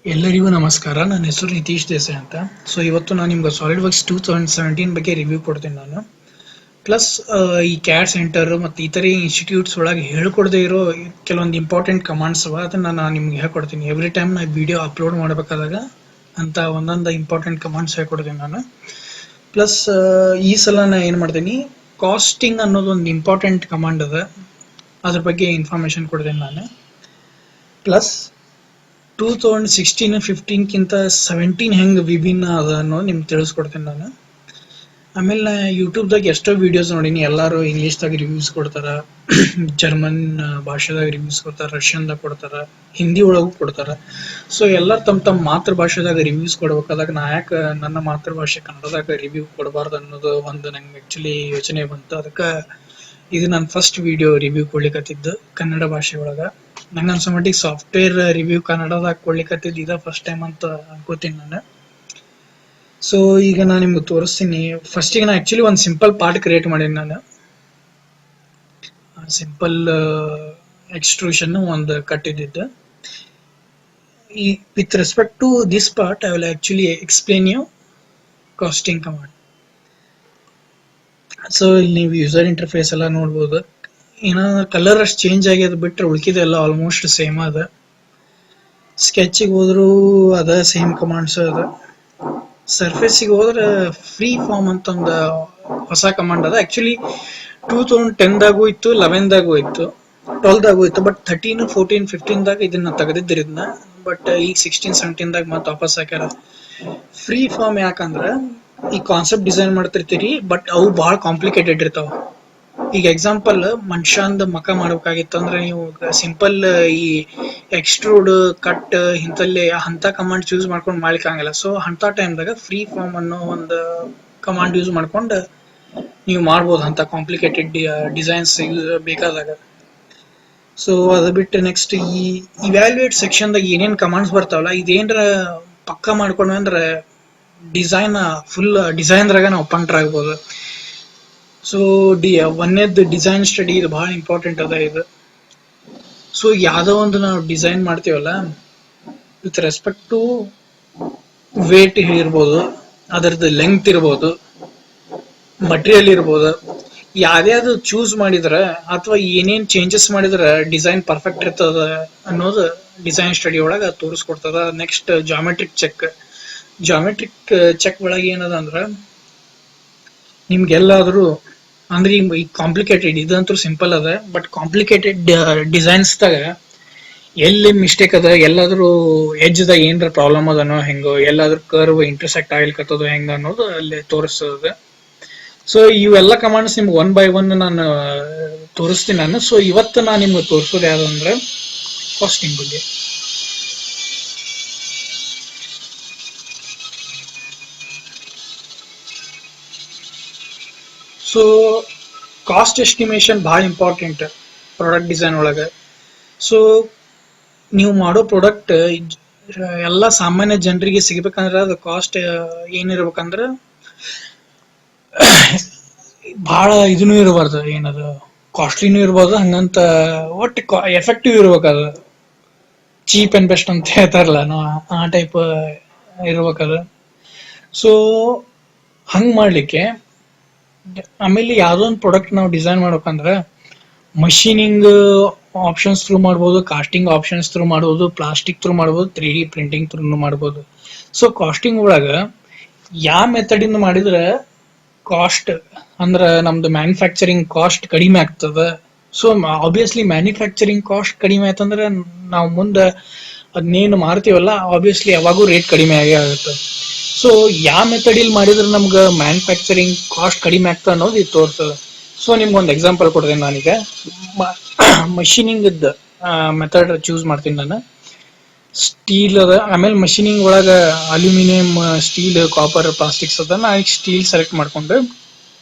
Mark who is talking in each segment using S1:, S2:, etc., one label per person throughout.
S1: ಎಲ್ಲರಿಗೂ ನಮಸ್ಕಾರ. ನನ್ನ ಹೆಸರು ನಿತೀಶ್ ದೇಸಾಯಿ ಅಂತ. ಸೊ ಇವತ್ತು ನಾನು ನಿಮ್ಗೆ ಸಾಲಿಡ್ ವರ್ಕ್ಸ್ 2017 ಬಗ್ಗೆ ರಿವ್ಯೂ ಕೊಡ್ತೀನಿ ನಾನು. ಪ್ಲಸ್ ಈ ಕ್ಯಾಡ್ ಸೆಂಟರ್ ಮತ್ತು ಇತರೆ ಇನ್ಸ್ಟಿಟ್ಯೂಟ್ಸ್ ಒಳಗೆ ಹೇಳ್ಕೊಡದೇ ಇರೋ ಕೆಲವೊಂದು ಇಂಪಾರ್ಟೆಂಟ್ ಕಮಾಂಡ್ಸ್ ಅವ, ಅದನ್ನು ನಾನು ನಿಮ್ಗೆ ಹೇಳ್ಕೊಡ್ತೀನಿ. ಎವ್ರಿ ಟೈಮ್ ನಾನು ವಿಡಿಯೋ ಅಪ್ಲೋಡ್ ಮಾಡಬೇಕಾದಾಗ ಅಂತ ಒಂದೊಂದು ಇಂಪಾರ್ಟೆಂಟ್ ಕಮಾಂಡ್ಸ್ ಹೇಳ್ಕೊಡ್ತೀನಿ ನಾನು. ಪ್ಲಸ್ ಈ ಸಲ ನಾನು ಏನು ಮಾಡ್ತೀನಿ, ಕಾಸ್ಟಿಂಗ್ ಅನ್ನೋದು ಒಂದು ಇಂಪಾರ್ಟೆಂಟ್ ಕಮಾಂಡ್ ಅದ, ಅದ್ರ ಬಗ್ಗೆ ಇನ್ಫಾರ್ಮೇಶನ್ ಕೊಡ್ತೀನಿ ನಾನು. ಪ್ಲಸ್ 2016-15 17 ಹೆಂಗೆ ವಿಭಿನ್ನ ಅದ ಅನ್ನೋದು ನಿಮ್ಗೆ ತಿಳಿಸ್ಕೊಡ್ತೀನಿ ನಾನು. ಆಮೇಲೆ ನಾ ಯೂಟ್ಯೂಬ್ದಾಗ ಎಷ್ಟೋ ವಿಡಿಯೋಸ್ ನೋಡೀನಿ, ಎಲ್ಲರೂ ಇಂಗ್ಲೀಷ್ದಾಗ ರಿವ್ಯೂಸ್ ಕೊಡ್ತಾರ, ಜರ್ಮನ್ ಭಾಷೆದಾಗ ರಿವ್ಯೂಸ್ ಕೊಡ್ತಾರ, ರಷ್ಯನ್ದಾಗ ಕೊಡ್ತಾರ, ಹಿಂದಿ ಒಳಗೂ ಕೊಡ್ತಾರ. ಸೊ ಎಲ್ಲರೂ ತಮ್ಮ ಮಾತೃಭಾಷೆದಾಗ ರಿವ್ಯೂಸ್ ಕೊಡ್ಬೇಕಾದಾಗ ನಾ ಯಾಕೆ ನನ್ನ ಮಾತೃಭಾಷೆ ಕನ್ನಡದಾಗ ರಿವ್ಯೂ ಕೊಡಬಾರ್ದು ಅನ್ನೋದು ಒಂದು ನಂಗೆ ಆ್ಯಕ್ಚುಲಿ ಯೋಚನೆ ಬಂತು. ಅದಕ್ಕೆ ಇದು ನನ್ನ ಫಸ್ಟ್ ವಿಡಿಯೋ ರಿವ್ಯೂ ಕೊಡ್ಲಿಕ್ಕತ್ತಿದ್ದು ಕನ್ನಡ ಭಾಷೆ ಒಳಗೆ. ನಂಗೆ ಅನ್ಸೋ ಮಟ್ಟಿಗೆ ಸಾಫ್ಟ್ವೇರ್ ರಿವ್ಯೂ ಕನ್ನಡದಾಗ ಕೊಡ್ಲಿಕ್ಕತ್ತಿದ್ದು ಇದ ಫಸ್ಟ್ ಟೈಮ್ ಅಂತ ಅನ್ಕೋತೀನಿ ನಾನು. ಸೊ ಈಗ ನಾನು ನಿಮ್ಗೆ ತೋರಿಸ್ತೀನಿ. ಫಸ್ಟಿಗೆ ನಾನು ಆ್ಯಕ್ಚುಲಿ ಒಂದು ಸಿಂಪಲ್ ಪಾರ್ಟ್ ಕ್ರಿಯೇಟ್ ಮಾಡೀನಿ ನಾನು. ಸಿಂಪಲ್ ಎಕ್ಸ್ಟ್ರೂಷನ್ ಒಂದು ಕಟ್ಟಿದ್ದು. ಈ with respect to this part I will actually explain you casting command. So ಇಲ್ಲಿ ನೀವು ಯೂಸರ್ ಇಂಟರ್ಫೇಸ್ ಎಲ್ಲ ನೋಡ್ಬೋದು. ಏನೋ ಕಲರ್ ಅಷ್ಟು ಚೇಂಜ್ ಆಗ್ಯದ ಬಿಟ್ಟರೆ ಉಳ್ಕಿದೆಲ್ಲ ಆಲ್ಮೋಸ್ಟ್ ಸೇಮ್ ಅದ. ಸ್ಕೆಚಿಗೆ ಹೋದ್ರು ಅದ ಸೇಮ್ ಕಮಾಂಡ್ಸ್ ಅದ. ಸರ್ಫೇಸಿಗೆ ಹೋದ್ರೆ ಫ್ರೀ ಫಾರ್ಮ್ ಅಂತ ಒಂದು ಹೊಸ ಕಮಾಂಡ್ ಅದ. ಆ್ಯಕ್ಚುಲಿ 2010ದಾಗೂ ಇತ್ತು, 11ದಾಗೂ ಇತ್ತು, 12ದಾಗೂ ಇತ್ತು. ಬಟ್ 13, 14, 15ದಾಗ ಇದನ್ನ ತೆಗೆದಿದ್ದರಿಂದ, ಬಟ್ ಈಗ 16, 17ದಾಗ ಮತ್ತೆ ವಾಪಸ್ ಹಾಕ್ಯಾರ. ಫ್ರೀ ಫಾರ್ಮ್ ಯಾಕಂದ್ರೆ ಈ ಕಾನ್ಸೆಪ್ಟ್ ಡಿಸೈನ್ ಮಾಡ್ತಿರ್ತೀರಿ, ಬಟ್ ಅವು ಭಾಳ ಕಾಂಪ್ಲಿಕೇಟೆಡ್ ಇರ್ತಾವ. ಈಗ ಎಕ್ಸಾಂಪಲ್ ಮನುಷ್ಯಂದ ಮಕ ಮಾಡ್ಬೇಕಾಗಿತ್ತು ಅಂದ್ರೆ ನೀವು ಸಿಂಪಲ್ ಈ ಎಕ್ಸ್ಟ್ರೂಡ್ ಕಟ್ ಇಂಥಲ್ಲಿ ಅಂತ ಕಮಾಂಡ್ ಯೂಸ್ ಮಾಡ್ಕೊಂಡು ಮಾಡ್ಲಿಕ್ಕೆ ಆಗಲ್ಲ. ಸೊ ಅಂತ ಟೈಮ್ದಾಗ ಫ್ರೀ ಫಾರ್ಮ್ ಅನ್ನೋ ಒಂದು ಕಮಾಂಡ್ ಯೂಸ್ ಮಾಡ್ಕೊಂಡು ನೀವು ಮಾಡ್ಬೋದು ಅಂತ ಕಾಂಪ್ಲಿಕೇಟೆಡ್ ಡಿಸೈನ್ಸ್ ಬೇಕಾದಾಗ. ಸೊ ಅದು ಬಿಟ್ಟು ನೆಕ್ಸ್ಟ್ ಈ ಇವ್ಯಾಲ್ಯೂಯೇಟ್ ಸೆಕ್ಷನ್ದಾಗ ಏನೇನು ಕಮಾಂಡ್ಸ್ ಬರ್ತಾವಲ್ಲ, ಇದೇನ್ರ ಪಕ್ಕ ಮಾಡ್ಕೊಂಡ್ವಿ ಅಂದ್ರೆ ಡಿಸೈನ್ ಫುಲ್ ಡಿಸೈನ್ದಾಗ ನಾವು ಪಂಟ್ರ್ ಆಗ್ಬೋದು. ಸೊ ಒಂದೇದ್ದು ಡಿಸೈನ್ ಸ್ಟಡಿ ಇದು ಭಾಳ ಇಂಪಾರ್ಟೆಂಟ್ ಅದ ಇದು. ಸೊ ಯಾವುದೋ ಒಂದು ನಾವು ಡಿಸೈನ್ ಮಾಡ್ತೀವಲ್ಲ, ವಿತ್ ರೆಸ್ಪೆಕ್ಟ್ ಟು ವೇಟ್ ಇರ್ಬೋದು, ಅದರದ್ದು ಲೆಂತ್ ಇರ್ಬೋದು, ಮಟೀರಿಯಲ್ ಇರ್ಬೋದು, ಯಾವ್ದು ಚೂಸ್ ಮಾಡಿದ್ರೆ ಅಥವಾ ಏನೇನು ಚೇಂಜಸ್ ಮಾಡಿದ್ರೆ ಡಿಸೈನ್ ಪರ್ಫೆಕ್ಟ್ ಇರ್ತದ ಅನ್ನೋದು ಡಿಸೈನ್ ಸ್ಟಡಿ ಒಳಗೆ ತೋರಿಸ್ಕೊಡ್ತದ. ನೆಕ್ಸ್ಟ್ ಜಾಮೆಟ್ರಿಕ್ ಚೆಕ್ ಒಳಗೆ ಏನದ ಅಂದ್ರೆ ನಿಮ್ಗೆಲ್ಲಾದ್ರೂ ಅಂದ್ರೆ ಈ ಕಾಂಪ್ಲಿಕೇಟೆಡ್ ಇದಂತೂ ಸಿಂಪಲ್ ಅದ, ಬಟ್ ಕಾಂಪ್ಲಿಕೇಟೆಡ್ ಡಿಸೈನ್ಸ್ದಾಗ ಎಲ್ಲಿ ಮಿಸ್ಟೇಕ್ ಅದ, ಎಲ್ಲಾದ್ರೂ ಎಜ್ದಾಗ ಏನ್ರ ಪ್ರಾಬ್ಲಮ್ ಅದನೋ ಹೆಂಗೋ, ಎಲ್ಲಾದ್ರೂ ಕರ್ವ್ ಇಂಟರ್ಸೆಕ್ಟ್ ಆಗ್ಲಿಕ್ಕತ್ತದೋ ಹೆಂಗ ಅನ್ನೋದು ಅಲ್ಲಿ ತೋರಿಸ್ತದ. ಸೊ ಇವೆಲ್ಲ ಕಮಾಂಡ್ಸ್ ನಿಮ್ಗೆ 1 by 1 ನಾನು ತೋರಿಸ್ತೀನಿ ನಾನು. ಸೊ ಇವತ್ತು ನಾನು ನಿಮ್ಗೆ ತೋರಿಸೋದು ಯಾವ್ದಂದ್ರೆ ಕಾಸ್ಟಿಂಗ್ ಬಗ್ಗೆ. ಸೊ ಕಾಸ್ಟ್ ಎಸ್ಟಿಮೇಷನ್ ಭಾಳ ಇಂಪಾರ್ಟೆಂಟ್ ಪ್ರಾಡಕ್ಟ್ ಡಿಸೈನ್ ಒಳಗೆ. ಸೊ ನೀವು ಮಾಡೋ ಪ್ರಾಡಕ್ಟ್ ಎಲ್ಲ ಸಾಮಾನ್ಯ ಜನರಿಗೆ ಸಿಗ್ಬೇಕಂದ್ರೆ ಅದು ಕಾಸ್ಟ್ ಏನಿರ್ಬೇಕಂದ್ರೆ ಭಾಳ ಇದನ್ನು ಇರಬಾರ್ದು, ಏನದು ಕಾಸ್ಟ್ಲಿನೂ ಇರ್ಬೋದು, ಹಂಗಂತ ಒಟ್ಟು ಎಫೆಕ್ಟಿವ್ ಇರ್ಬೇಕದು. ಚೀಪ್ ಆ್ಯಂಡ್ ಬೆಸ್ಟ್ ಅಂತ ಹೇಳ್ತಾರಲ್ಲ ನಾವು, ಆ ಟೈಪ್ ಇರ್ಬೇಕದು. ಸೊ ಹಂಗೆ ಮಾಡಲಿಕ್ಕೆ ಆಮೇಲೆ ಯಾವುದೋ ಒಂದು ಪ್ರಾಡಕ್ಟ್ ನಾವು ಡಿಸೈನ್ ಮಾಡ್ಬೇಕಂದ್ರೆ ಮಷೀನಿಂಗ್ ಆಪ್ಷನ್ಸ್ ಥ್ರೂ ಮಾಡ್ಬೋದು, ಕಾಸ್ಟಿಂಗ್ ಆಪ್ಷನ್ಸ್ ಥ್ರೂ ಮಾಡ್ಬೋದು, ಪ್ಲಾಸ್ಟಿಕ್ ಥ್ರೂ ಮಾಡ್ಬೋದು, 3D ಪ್ರಿಂಟಿಂಗ್ ಥ್ರೂ ಮಾಡ್ಬೋದು. ಸೊ ಕಾಸ್ಟಿಂಗ್ ಒಳಗೆ ಯಾವ ಮೆಥಡಿಂದ ಮಾಡಿದ್ರೆ ಕಾಸ್ಟ್ ಅಂದ್ರೆ ನಮ್ದು ಮ್ಯಾನುಫ್ಯಾಕ್ಚರಿಂಗ್ ಕಾಸ್ಟ್ ಕಡಿಮೆ ಆಗ್ತದೆ. ಸೊ ಆಬ್ವಿಯಸ್ಲಿ ಮ್ಯಾನುಫ್ಯಾಕ್ಚರಿಂಗ್ ಕಾಸ್ಟ್ ಕಡಿಮೆ ಆಯ್ತಂದ್ರೆ ನಾವು ಮುಂದೆ ಅದನ್ನೇನು ಮಾರ್ತೀವಲ್ಲ, ಆಬ್ವಿಯಸ್ಲಿ ಯಾವಾಗೂ ರೇಟ್ ಕಡಿಮೆ ಆಗೇ ಆಗುತ್ತೆ. ಸೊ ಯಾವ ಮೆಥಡಿಲ್ ಮಾಡಿದ್ರೆ ನಮ್ಗೆ ಮ್ಯಾನುಫ್ಯಾಕ್ಚರಿಂಗ್ ಕಾಸ್ಟ್ ಕಡಿಮೆ ಆಗ್ತದೆ ಅನ್ನೋದು ಇದು ತೋರ್ತದೆ. ಸೊ ನಿಮ್ಗೊಂದು ಎಕ್ಸಾಂಪಲ್ ಕೊಡ್ತೀನಿ ನಾನೀಗ. ಮಷೀನಿಂಗ್ ಮೆಥಡ್ ಚೂಸ್ ಮಾಡ್ತೀನಿ ನಾನು. ಸ್ಟೀಲ್ ಅದ, ಆಮೇಲೆ ಮಷೀನಿಂಗ್ ಒಳಗೆ ಅಲ್ಯೂಮಿನಿಯಂ, ಸ್ಟೀಲ್, ಕಾಪರ್, ಪ್ಲಾಸ್ಟಿಕ್ಸ್ ಅದ. ನಾ ಈಗ ಸ್ಟೀಲ್ ಸೆಲೆಕ್ಟ್ ಮಾಡ್ಕೊಂಡು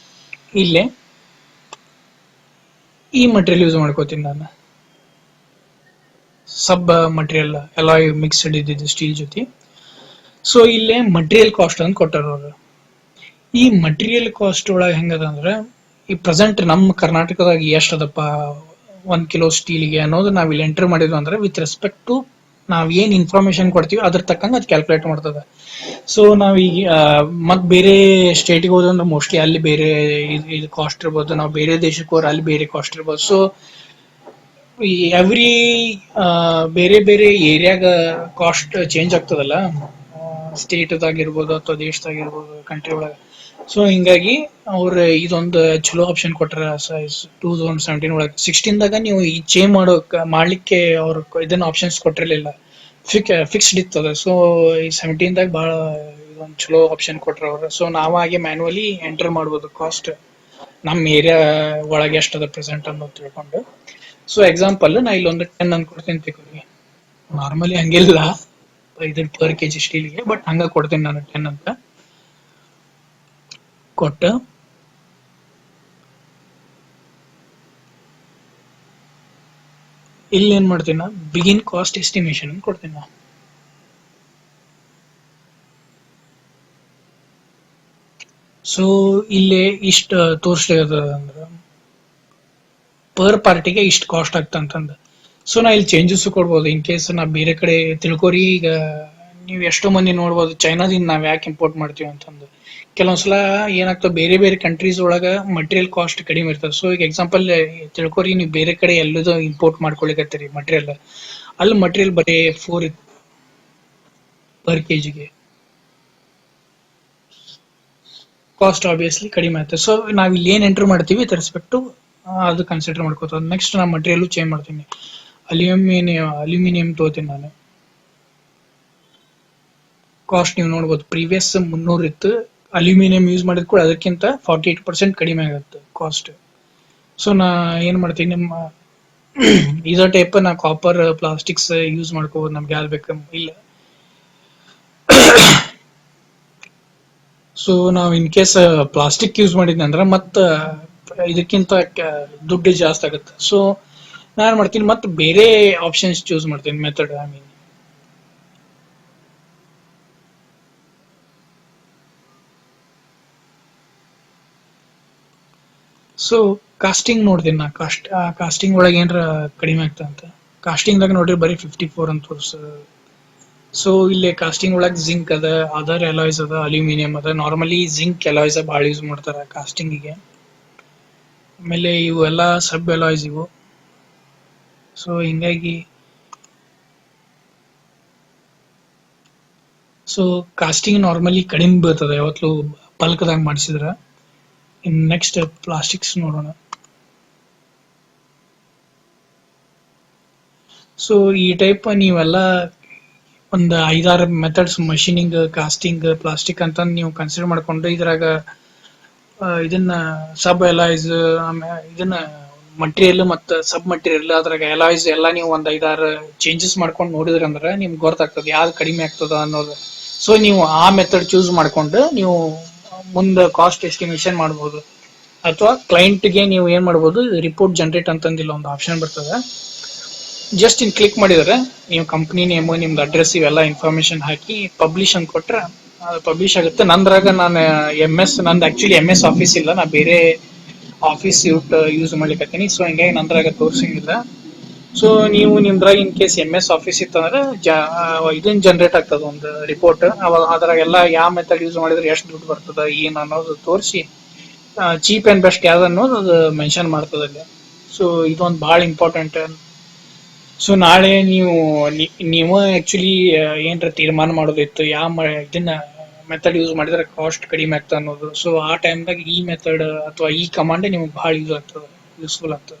S1: ಇಲ್ಲೇ ಈ ಮಟೀರಿಯಲ್ ಯೂಸ್ ಮಾಡ್ಕೋತೀನಿ ನಾನು. ಸಬ್ ಮಟೀರಿಯಲ್ ಅಲಾಯ್ ಮಿಕ್ಸ್ಡ್ ಇದ್ದಿದ್ದು ಸ್ಟೀಲ್ ಜೊತೆ. ಸೊ ಇಲ್ಲೇ ಮಟೀರಿಯಲ್ ಕಾಸ್ಟ್ ಅಂತ ಕೊಟ್ಟಾರ ಅವರು. ಈ ಮಟೀರಿಯಲ್ ಕಾಸ್ಟ್ ಒಳಗೆ ಹೆಂಗದ ಅಂದ್ರೆ ಈ ಪ್ರೆಸೆಂಟ್ ನಮ್ಮ ಕರ್ನಾಟಕದಾಗ ಎಷ್ಟು ಅದಪ್ಪ 1 ಕಿಲೋ ಸ್ಟೀಲಿಗೆ ಅನ್ನೋದು ನಾವು ಇಲ್ಲಿ ಎಂಟರ್ ಮಾಡಿದ್ವಿ ಅಂದ್ರೆ ವಿತ್ ರೆಸ್ಪೆಕ್ಟ್ ಟು ನಾವ್ ಏನ್ ಇನ್ಫಾರ್ಮೇಶನ್ ಕೊಡ್ತೀವಿ ಅದ್ರ ತಕ್ಕಂಗೆ ಅದು ಕ್ಯಾಲ್ಕುಲೇಟ್ ಮಾಡ್ತದೆ. ಸೊ ನಾವೀಗ ಮತ್ ಬೇರೆ ಸ್ಟೇಟಿಗೆ ಹೋದ್ರೆ ಮೋಸ್ಟ್ಲಿ ಅಲ್ಲಿ ಬೇರೆ ಇದು ಕಾಸ್ಟ್ ಇರ್ಬೋದು, ನಾವು ಬೇರೆ ದೇಶಕ್ಕೆ ಹೋದ್ರೆ ಅಲ್ಲಿ ಬೇರೆ ಕಾಸ್ಟ್ ಇರ್ಬೋದು. ಸೊ ಈ ಎವ್ರಿ ಬೇರೆ ಬೇರೆ ಏರಿಯಾಗ ಕಾಸ್ಟ್ ಚೇಂಜ್ ಆಗ್ತದಲ್ಲ, ಸ್ಟೇಟ್ದಾಗಿರ್ಬೋದು ಅಥವಾ ದೇಶದಾಗಿರ್ಬೋದು, ಕಂಟ್ರಿ ಒಳಗೆ. ಸೊ ಹಿಂಗಾಗಿ ಅವ್ರ ಇದೊಂದು ಚಲೋ ಆಪ್ಷನ್ ಕೊಟ್ರ 2017 ಒಳಗೆ. 16ದಾಗ ನೀವು ಈ ಚೇಂಜ್ ಮಾಡ್ಲಿಕ್ಕೆ ಅವ್ರ ಇದನ್ನ ಆಪ್ಷನ್ಸ್ ಕೊಟ್ಟಿರ್ಲಿಲ್ಲ, ಫಿಕ್ಸ್ಡ್ ಇತ್ತದ. ಸೊ ಈ 17ದಾಗ ಬಹಳ ಇದೊಂದು ಚಲೋ ಆಪ್ಷನ್ ಕೊಟ್ರ ಅವ್ರ. ಸೊ ನಾವಾಗೆ ಮ್ಯಾನ್ಯುವಲಿ ಎಂಟರ್ ಮಾಡ್ಬೋದು ಕಾಸ್ಟ್ ನಮ್ಮ ಏರಿಯಾ ಒಳಗೆ ಎಷ್ಟದ ಪ್ರೆಸೆಂಟ್ ಅನ್ನೋದು ತಿಳ್ಕೊಂಡು. ಸೊ ಎಕ್ಸಾಂಪಲ್ ನಾ ಇಲ್ಲೊಂದು 10 ಅನ್ಕೊಡ್ತೀನಿ ತಿಳ್ಕೊರಿ. ನಾರ್ಮಲಿ ಹಂಗಿಲ್ಲ ಇದು ಪರ್ ಕೆಜಿ ಸ್ಟೀಲ್ಗೆ, ಬಟ್ ಹಂಗ ಕೊಡ್ತೀನಿ ನಾನು 10 ಅಂತ ಕೊಟ್ಟ. ಇಲ್ಲಿ ಏನ್ ಮಾಡ್ತೀನಿ ನಾ, ಬಿಗಿನ್ ಕಾಸ್ಟ್ ಎಸ್ಟಿಮೇಶನ್ ಕೊಡ್ತೀನಿ ನಾ. ಸೊ ಇಲ್ಲಿ ಇಷ್ಟ ತೋರಿಸ್ಲಿದ ಅಂದ್ರೆ ಪರ್ ಪಾರ್ಟಿಗೆ ಇಷ್ಟು ಕಾಸ್ಟ್ ಆಗ್ತಂತಂದ. ಸೊ ನಾ ಇಲ್ಲಿ ಚೇಂಜಸ್ ಕೊಡ್ಬೋದು ಇನ್ ಕೇಸ್ ನಾ ಬೇರೆ ಕಡೆ ತಿಳ್ಕೊರಿ. ಈಗ ನೀವು ಎಷ್ಟೋ ಮಂದಿ ನೋಡ್ಬೋದು ಚೈನಾದಿಂದ ನಾವ್ ಯಾಕೆ ಇಂಪೋರ್ಟ್ ಮಾಡ್ತೀವಿ ಅಂತಂದು. ಕೆಲವೊಂದ್ಸಲ ಏನಾಗ್ತದೆ, ಬೇರೆ ಬೇರೆ ಕಂಟ್ರೀಸ್ ಒಳಗ ಮಟೀರಿಯಲ್ ಕಾಸ್ಟ್ ಕಡಿಮೆ ಇರ್ತದೆ. ಸೊ ಈಗ ಎಕ್ಸಾಂಪಲ್ ತಿಳ್ಕೊರಿ, ನೀವು ಬೇರೆ ಕಡೆ ಎಲ್ಲದೂ ಇಂಪೋರ್ಟ್ ಮಾಡ್ಕೊಳಿಕತ್ತೀರಿ ಮಟೀರಿಯಲ್, ಅಲ್ಲಿ ಮಟೀರಿಯಲ್ ಬರೀ 4 ಪರ್ ಕೆಜಿಗೆ, ಕಾಸ್ಟ್ ಆಬ್ವಿಯಸ್ಲಿ ಕಡಿಮೆ ಆಗ್ತದೆ. ಸೊ ನಾವ್ ಇಲ್ಲಿ ಏನ್ ಎಂಟರ್ ಮಾಡ್ತೀವಿ ವಿತ್ ರೆಸ್ಪೆಕ್ಟ್ ಟು ಅದು ಕನ್ಸಿಡರ್ ಮಾಡ್ಕೋತ. ನೆಕ್ಸ್ಟ್ ನಾ ಮಟೀರಿಯಲ್ ಚೇಂಜ್ ಮಾಡ್ತೀನಿ. ಅಲ್ಯೂಮಿನಿಯಂ ತಗೋತೀನಿ ನಾನು. ಕಾಸ್ಟ್ ನೀವು ನೋಡ್ಬೋದು, ಪ್ರೀವಿಯಸ್ 300 ಇತ್ತು, ಅಲ್ಯೂಮಿನಿಯಂ ಯೂಸ್ ಮಾಡಿದ ಕೂಡ ಅದಕ್ಕಿಂತ 48% ಕಡಿಮೆ ಆಗುತ್ತೆ ಕಾಸ್ಟ್. ಸೊ ನಾ ಏನ್ ಮಾಡ್ತೀನಿ, ನಿಮ್ಮ ಇದೇ ಟೈಪ್ ನಾ ಕಾಪರ್ ಪ್ಲಾಸ್ಟಿಕ್ಸ್ ಯೂಸ್ ಮಾಡ್ಕೋಬಹುದು ನಮ್ಗೆ ಯಾವ್ದು ಬೇಕು ಇಲ್ಲ. ಸೊ ನಾವು ಇನ್ ಕೇಸ್ ಪ್ಲಾಸ್ಟಿಕ್ ಯೂಸ್ ಮಾಡಿದ್ನಿ ಅಂದ್ರೆ ಮತ್ತ ಇದಕ್ಕಿಂತ ದುಡ್ಡು ಜಾಸ್ತಿ ಆಗುತ್ತೆ. ಸೊ ನಾನು ಮಾಡ್ತೀನಿ ಮತ್ತೆ ಬೇರೆ ಆಪ್ಷನ್ಸ್ ಚೂಸ್ ಮಾಡ್ತೀನಿ, method. I mean so casting ನೋಡ್ತೀನಿ ನಾ. ಕಾಸ್ಟಿಂಗ್ ಒಳಗೆ ಏನಾರ ಕಡಿಮೆ ಆಗ್ತದೆ ಅಂತ. ಕಾಸ್ಟಿಂಗ್ ದಾಗ ನೋಡ್ರಿ ಬರೀ 54 ಅಂತ ತೋರಿಸ್ತದೆ. ಸೊ ಇಲ್ಲಿ ಕಾಸ್ಟಿಂಗ್ ಒಳಗೆ ಜಿಂಕ್ ಅದ, ಅದರ್ ಅಲಾಯ್ಸ್ ಅದ, ಅಲ್ಯೂಮಿನಿಯಂ ಅದ. ನಾರ್ಮಲಿ ಜಿಂಕ್ ಅಲಾಯ್ಸ್ ಭಾಳ ಯೂಸ್ ಮಾಡ್ತಾರೆ ಕಾಸ್ಟಿಂಗಿಗೆ. ಆಮೇಲೆ ಇವು ಎಲ್ಲ ಸಬ್ ಅಲಾಯ್ಸ್ ಇವು. ಸೊ ಹಿಂಗಾಗಿ ಸೊ ಕಾಸ್ಟಿಂಗ್ ನಾರ್ಮಲಿ ಕಡಿಮೆ ಬೀಳ್ತದೆ ಯಾವತ್ತೂ ಬಲ್ಕ್ದಾಗ ಮಾಡಿಸಿದ್ರ. ಇನ್ ನೆಕ್ಸ್ಟ್ ಪ್ಲಾಸ್ಟಿಕ್ಸ್ ನೋಡೋಣ. ಸೊ ಈ ಟೈಪ್ ನೀವೆಲ್ಲ ಒಂದು 5-6 ಮೆಥಡ್ಸ್, ಮಷೀನಿಂಗ್, ಕಾಸ್ಟಿಂಗ್, ಪ್ಲಾಸ್ಟಿಕ್ ಅಂತ ನೀವು ಕನ್ಸಿಡರ್ ಮಾಡ್ಕೊಂಡು ಇದ್ರಾಗ ಇದನ್ನ ಸಬ್ ಅಲಾಯ್ಸ್, ಇದನ್ನ ಮಟೀರಿಯಲ್ ಮತ್ತು ಸಬ್ ಮಟೀರಿಯಲ್, ಅದ್ರಾಗ ಅಲಾಯ್ಸ್ ಎಲ್ಲ ನೀವು ಒಂದು 5-6 ಚೇಂಜಸ್ ಮಾಡ್ಕೊಂಡು ನೋಡಿದ್ರಿ ಅಂದ್ರೆ ನಿಮ್ಗೆ ಗೊತ್ತಾಗ್ತದೆ ಯಾವ್ದು ಕಡಿಮೆ ಆಗ್ತದ ಅನ್ನೋದು. ಸೊ ನೀವು ಆ ಮೆಥಡ್ ಚೂಸ್ ಮಾಡ್ಕೊಂಡು ನೀವು ಮುಂದೆ ಕಾಸ್ಟ್ ಎಸ್ಟಿಮೇಷನ್ ಮಾಡ್ಬೋದು. ಅಥವಾ ಕ್ಲೈಂಟ್ಗೆ ನೀವು ಏನ್ ಮಾಡ್ಬೋದು, ರಿಪೋರ್ಟ್ ಜನರೇಟ್ ಅಂತಂದಿಲ್ಲ ಒಂದು ಆಪ್ಷನ್ ಬರ್ತದೆ. ಜಸ್ಟ್ ಇನ್ ಕ್ಲಿಕ್ ಮಾಡಿದ್ರೆ ನೀವು ಕಂಪ್ನಿ ನೇಮು, ನಿಮ್ದು ಅಡ್ರೆಸ್, ಇವೆಲ್ಲ ಇನ್ಫಾರ್ಮೇಶನ್ ಹಾಕಿ ಪಬ್ಲಿಷ್ ಅಂತ ಕೊಟ್ರೆ ಅದು ಪಬ್ಲಿಷ್ ಆಗುತ್ತೆ. ನಂದ್ರಾಗ ನಾನು ನಂದು ಆಕ್ಚುಲಿ MS ಆಫೀಸ್ ಇಲ್ಲ, ನಾ ಬೇರೆ ಆಫೀಸ್ ಯೂಸ್ ಮಾಡ್ಲಿಕ್ಕತ್ತೀನಿ. ಸೊ ಹಿಂಗಾಗಿ ನಂದ್ರಾಗ ತೋರ್ಸಂಗಿಲ್ಲ. ಸೊ ನೀವು ನಿಮ್ದ್ರಾಗ ಇನ್ ಕೇಸ್ MS ಆಫೀಸ್ ಇತ್ತಂದ್ರೆ ಇದನ್ನ ಜನರೇಟ್ ಆಗ್ತದ ಒಂದು ರಿಪೋರ್ಟ್. ಅವಾಗ ಅದ್ರಾಗೆಲ್ಲ ಯಾವ ಮೆಥಡ್ ಯೂಸ್ ಮಾಡಿದ್ರೆ ಎಷ್ಟು ದುಡ್ಡು ಬರ್ತದ ಏನ್ ಅನ್ನೋದು ತೋರಿಸಿ ಚೀಪ್ ಅಂಡ್ ಬೆಸ್ಟ್ ಯಾವ್ದು ಅನ್ನೋದು ಅದು ಮೆನ್ಷನ್ ಮಾಡ್ತದಲ್ಲಿ. ಸೊ ಇದೊಂದು ಭಾಳ ಇಂಪಾರ್ಟೆಂಟ್. ಸೊ ನಾಳೆ ನೀವು ಆಕ್ಚುಲಿ ಏನ್ರ ತೀರ್ಮಾನ ಮಾಡೋದಿತ್ತು ಯಾವ ಇದನ್ನ ಮೆಥಡ್ ಯೂಸ್ ಮಾಡಿದ್ರೆ ಕಾಸ್ಟ್ ಕಡಿಮೆ ಆಗ್ತದೆ ಅನ್ನೋದು. ಸೊ ಆ ಟೈಮ್ದಾಗ ಈ ಮೆಥಡ್ ಅಥವಾ ಈ ಕಮಾಂಡ್ ನಿಮ್ಗೆ ಭಾಳ ಯೂಸ್ಫುಲ್ ಆಗ್ತದೆ.